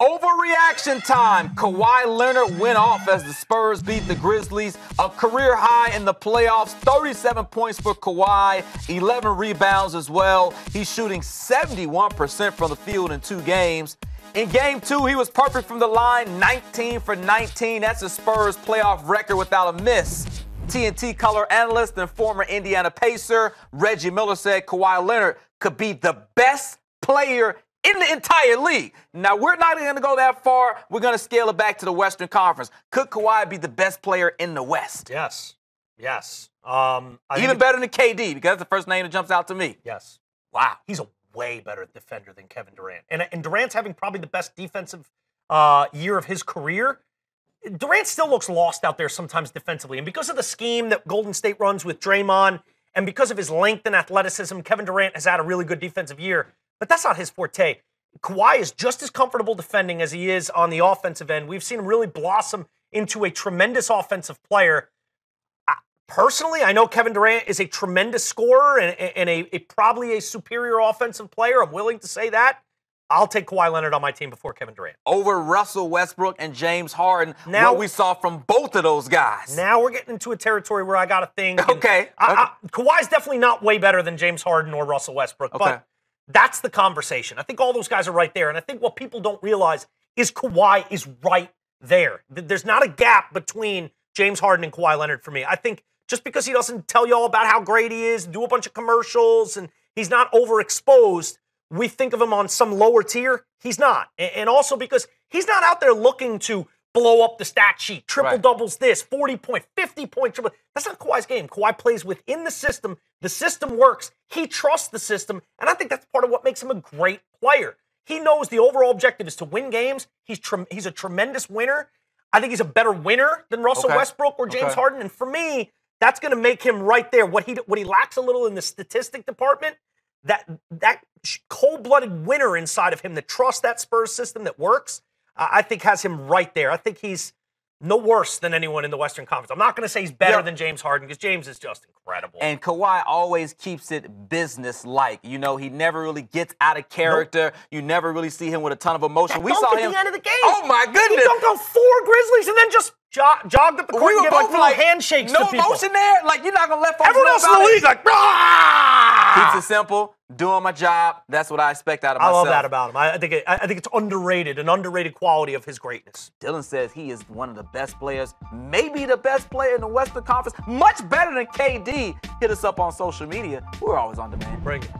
Overreaction time. Kawhi Leonard went off as the Spurs beat the Grizzlies. A career high in the playoffs. 37 points for Kawhi. 11 rebounds as well. He's shooting 71% from the field in 2 games. In Game 2, he was perfect from the line. 19 for 19. That's the Spurs playoff record without a miss. TNT color analyst and former Indiana Pacer Reggie Miller said Kawhi Leonard could be the best player in the entire league. Now, we're not going to go that far. We're going to scale it back to the Western Conference. Could Kawhi be the best player in the West? Yes. Yes. Even better than KD, because that's the first name that jumps out to me. Yes. Wow. He's a way better defender than Kevin Durant. And Durant's having probably the best defensive year of his career. Durant still looks lost out there sometimes defensively. And because of the scheme that Golden State runs with Draymond, and because of his length and athleticism, Kevin Durant has had a really good defensive year. But that's not his forte. Kawhi is just as comfortable defending as he is on the offensive end. We've seen him really blossom into a tremendous offensive player. Personally, I know Kevin Durant is a tremendous scorer and a probably a superior offensive player. I'm willing to say that. I'll take Kawhi Leonard on my team before Kevin Durant. Over Russell Westbrook and James Harden, what we saw from both of those guys. Now we're getting into a territory where I got to think. Okay. Kawhi's definitely not way better than James Harden or Russell Westbrook, but that's the conversation. I think all those guys are right there, and I think what people don't realize is Kawhi is right there. There's not a gap between James Harden and Kawhi Leonard for me. I think just because he doesn't tell you all about how great he is, do a bunch of commercials, and he's not overexposed, we think of him on some lower tier. He's not. And also because he's not out there looking to blow up the stat sheet, triple-doubles this, 40-point, 50-point triple. That's not Kawhi's game. Kawhi plays within the system. The system works. He trusts the system, and I think that's part of what makes him a great player. He knows the overall objective is to win games. He's a tremendous winner. I think he's a better winner than Russell Westbrook or James Harden, and for me, that's going to make him right there. What he lacks a little in the statistic department, that cold-blooded winner inside of him that trusts that Spurs system that works, I think has him right there. I think he's no worse than anyone in the Western Conference. I'm not going to say he's better than James Harden because James is just incredible. And Kawhi always keeps it business-like. You know, he never really gets out of character. Nope. You never really see him with a ton of emotion. We saw him at the end of the game. Oh, my goodness. He dunked on 4 Grizzlies and then just jogged up the court and gave like handshakes to people. No emotion there? Like, you're not going to let folks Everyone else in the league like, keeps it simple, doing my job. That's what I expect out of myself. I love that about him. I think it's underrated, an underrated quality of his greatness. Dylan says he is one of the best players, maybe the best player in the Western Conference, much better than KD. Hit us up on social media. We're always on demand. Bring it.